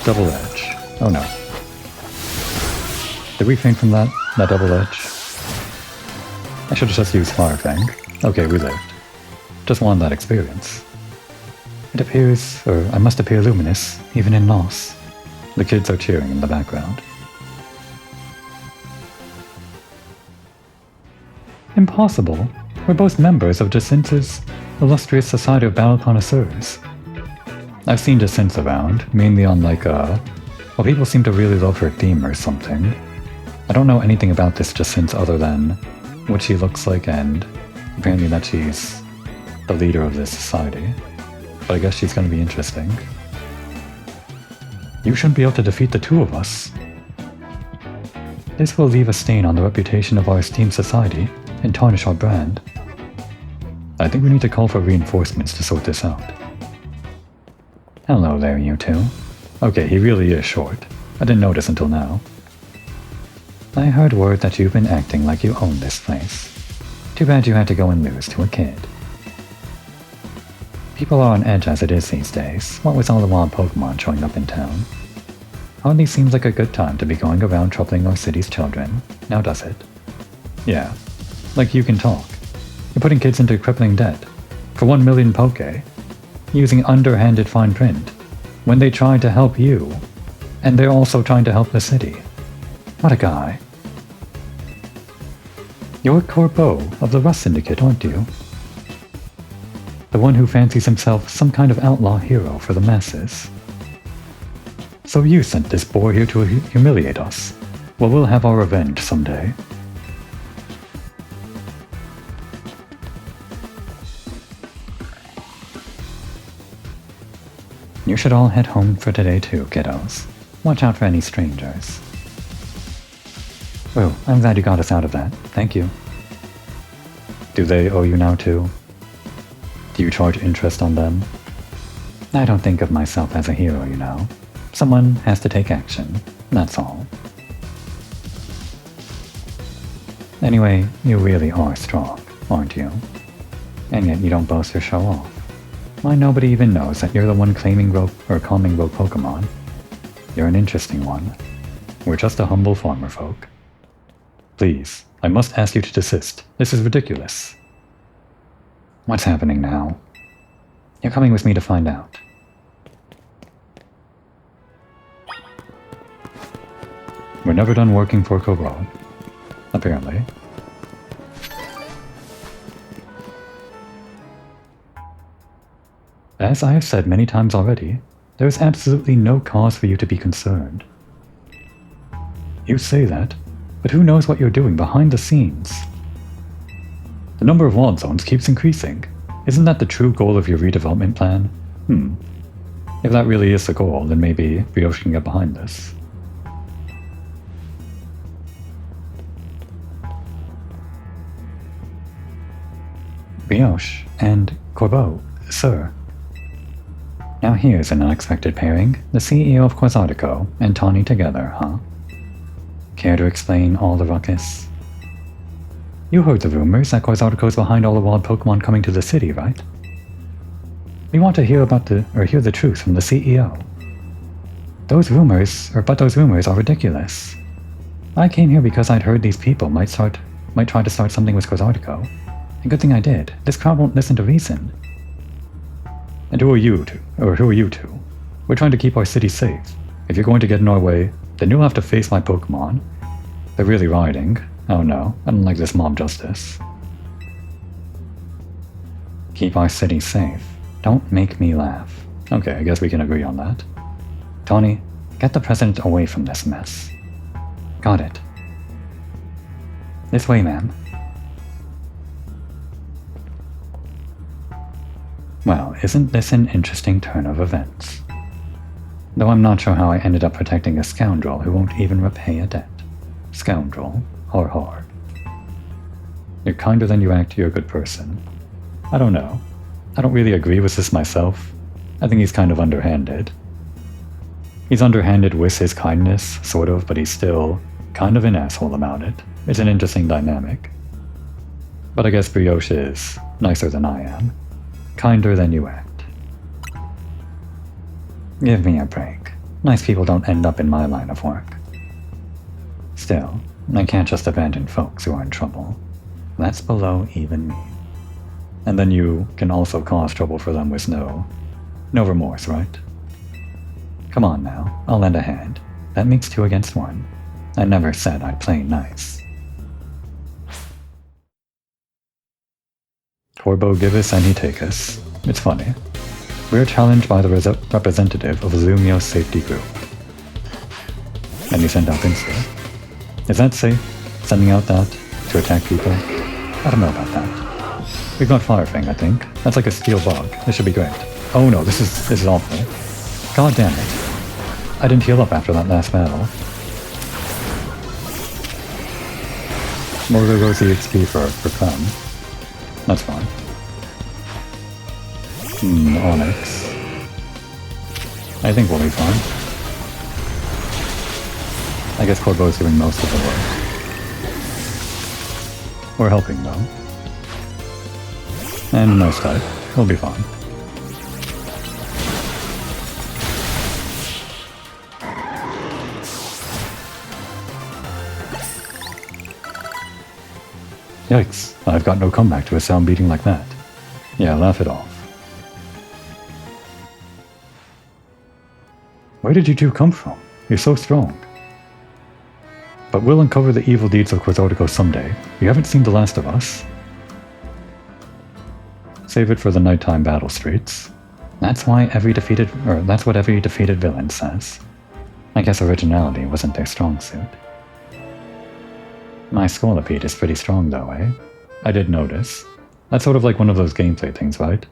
Double Edge. Oh no. Did we faint from that double edge? I should have just used Fire Fang. Okay, we lived. Just wanted that experience. It appears, or I must appear luminous, even in loss. The kids are cheering in the background. Impossible. We're both members of Jacintha's illustrious Society of Battle Connoisseurs. I've seen Jacintha around, mainly on well, people seem to really love her theme or something. I don't know anything about this Jacintha other than what she looks like and apparently that she's the leader of this society. But I guess she's gonna be interesting. You shouldn't be able to defeat the two of us. This will leave a stain on the reputation of our esteemed society and tarnish our brand. I think we need to call for reinforcements to sort this out. Hello there, you two. Okay, he really is short. I didn't notice until now. I heard word that you've been acting like you own this place. Too bad you had to go and lose to a kid. People are on edge as it is these days, what with all the wild Pokémon showing up in town. Hardly seems like a good time to be going around troubling our city's children, now does it? Yeah, like you can talk. You're putting kids into crippling debt. For 1 million Poké. Using underhanded fine print. When they tried to help you. And they're also trying to help the city. What a guy. You're Corbeau of the Rust Syndicate, aren't you? The one who fancies himself some kind of outlaw hero for the masses. So you sent this boar here to humiliate us. Well, we'll have our revenge someday. You should all head home for today too, kiddos. Watch out for any strangers. Oh, I'm glad you got us out of that. Thank you. Do they owe you now too? Do you charge interest on them? I don't think of myself as a hero, you know. Someone has to take action, that's all. Anyway, you really are strong, aren't you? And yet you don't boast or show off. Why, nobody even knows that you're the one calming rogue Pokémon. You're an interesting one. We're just a humble farmer folk. Please, I must ask you to desist. This is ridiculous. What's happening now? You're coming with me to find out. We're never done working for Corbeau. Apparently. As I have said many times already, there is absolutely no cause for you to be concerned. You say that, but who knows what you're doing behind the scenes? The number of wild zones keeps increasing. Isn't that the true goal of your redevelopment plan? If that really is the goal, then maybe Brioche can get behind this. Brioche and Corbeau, sir. Now here's an unexpected pairing, the CEO of Quasartico and Tawny together, huh? Care to explain all the ruckus? You heard the rumors that Quasartico's behind all the wild Pokémon coming to the city, right? We want to hear hear the truth from the CEO. Those rumors are ridiculous. I came here because I'd heard these people might try to start something with Quasartico. And good thing I did. This crowd won't listen to reason. And who are you two? We're trying to keep our city safe. If you're going to get in our way, then you'll have to face my Pokémon. They're really rioting. Oh no, I don't like this mob justice. Keep our city safe. Don't make me laugh. Okay, I guess we can agree on that. Tawny, get the president away from this mess. Got it. This way, ma'am. Well, isn't this an interesting turn of events? Though I'm not sure how I ended up protecting a scoundrel who won't even repay a debt. Scoundrel. Har har. You're kinder than you act, you're a good person. I don't know. I don't really agree with this myself. I think he's kind of underhanded. He's underhanded with his kindness, sort of, but he's still kind of an asshole about it. It's an interesting dynamic. But I guess Brioche is nicer than I am. Kinder than you act. Give me a break. Nice people don't end up in my line of work. Still, I can't just abandon folks who are in trouble. That's below even me. And then you can also cause trouble for them with no No remorse, right? Come on now, I'll lend a hand. That makes 2 against 1. I never said I'd play nice. Corbo give us and he take us. It's funny. We're challenged by the representative of Lumios safety group. And you send out Insta. Is that safe? Sending out that to attack people? I don't know about that. We've got Firefang, I think. That's like a steel bug. This should be great. Oh no, this is awful. God damn it. I didn't heal up after that last battle. More goes the XP for Clem. That's fine. Onyx. I think we'll be fine. I guess Corbo's doing most of the work. We're helping though. And nice type. We'll be fine. Yikes, I've got no comeback to a sound beating like that. Yeah, laugh it off. Where did you two come from? You're so strong. But we'll uncover the evil deeds of Quasartico someday. You haven't seen the last of us. Save it for the nighttime battle streets. That's what every defeated villain says. I guess originality wasn't their strong suit. My Scolipede is pretty strong though, eh? I did notice. That's sort of like one of those gameplay things, right?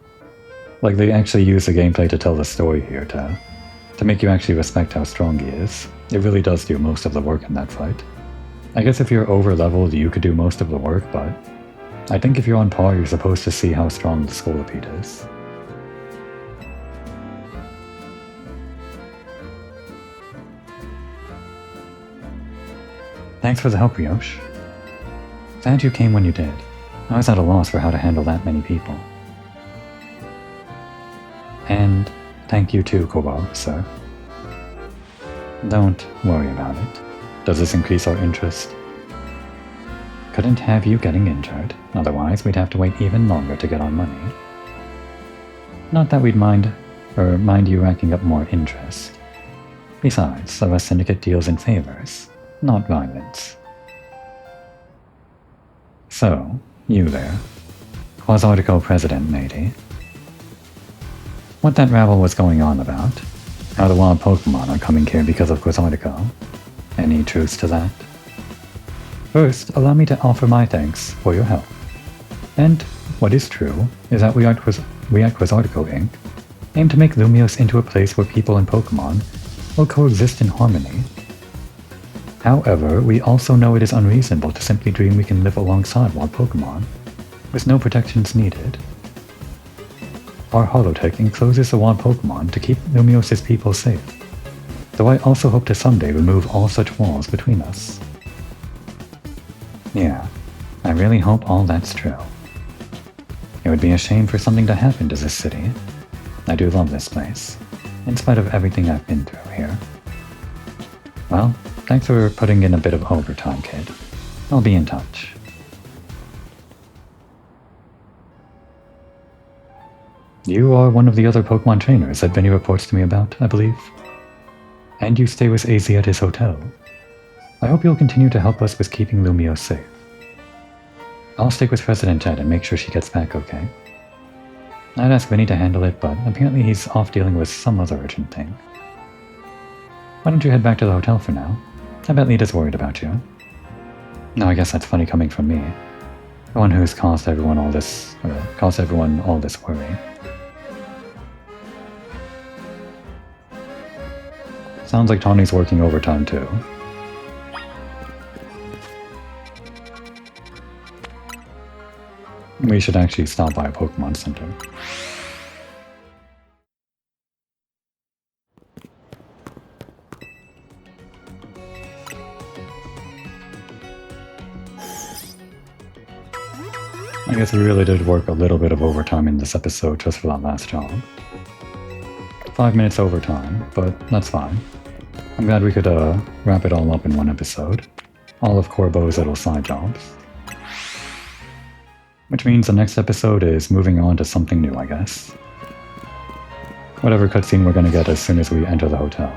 Like they actually use the gameplay to tell the story here to make you actually respect how strong he is. It really does do most of the work in that fight. I guess if you're over leveled you could do most of the work, but I think if you're on par you're supposed to see how strong the Scolipede is. Thanks for the help, Ryosh. Glad you came when you did. I was at a loss for how to handle that many people. And thank you too, Kobo, sir. Don't worry about it. Does this increase our interest? Couldn't have you getting injured, otherwise we'd have to wait even longer to get our money. Not that we'd mind you racking up more interest. Besides, the syndicate deals in favors, not violence. So, you there, Quasartico President matey. What that rabble was going on about? How the wild Pokémon are coming here because of Quasartico? Any truth to that? First, allow me to offer my thanks for your help. And what is true is that we at Quasartico Inc. aim to make Lumios into a place where people and Pokémon will coexist in harmony. However, we also know it is unreasonable to simply dream we can live alongside wild Pokémon, with no protections needed. Our holotech encloses the wild Pokémon to keep Lumios' people safe, though I also hope to someday remove all such walls between us. Yeah, I really hope all that's true. It would be a shame for something to happen to this city. I do love this place, in spite of everything I've been through here. Well, thanks for putting in a bit of overtime, kid. I'll be in touch. You are one of the other Pokemon trainers that Vinny reports to me about, I believe. And you stay with AZ at his hotel. I hope you'll continue to help us with keeping Lumios safe. I'll stick with President Ted and make sure she gets back okay. I'd ask Vinny to handle it, but apparently he's off dealing with some other urgent thing. Why don't you head back to the hotel for now? I bet Lita's worried about you. No, I guess that's funny coming from me. The one who's caused everyone all this worry. Sounds like Tawny's working overtime too. We should actually stop by a Pokemon Center. I guess we really did work a little bit of overtime in this episode just for that last job. 5 minutes overtime, but that's fine. I'm glad we could wrap it all up in one episode. All of Corbo's little side jobs. Which means the next episode is moving on to something new, I guess. whatever cutscene we're going to get as soon as we enter the hotel,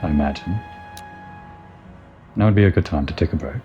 I imagine. Now would be a good time to take a break.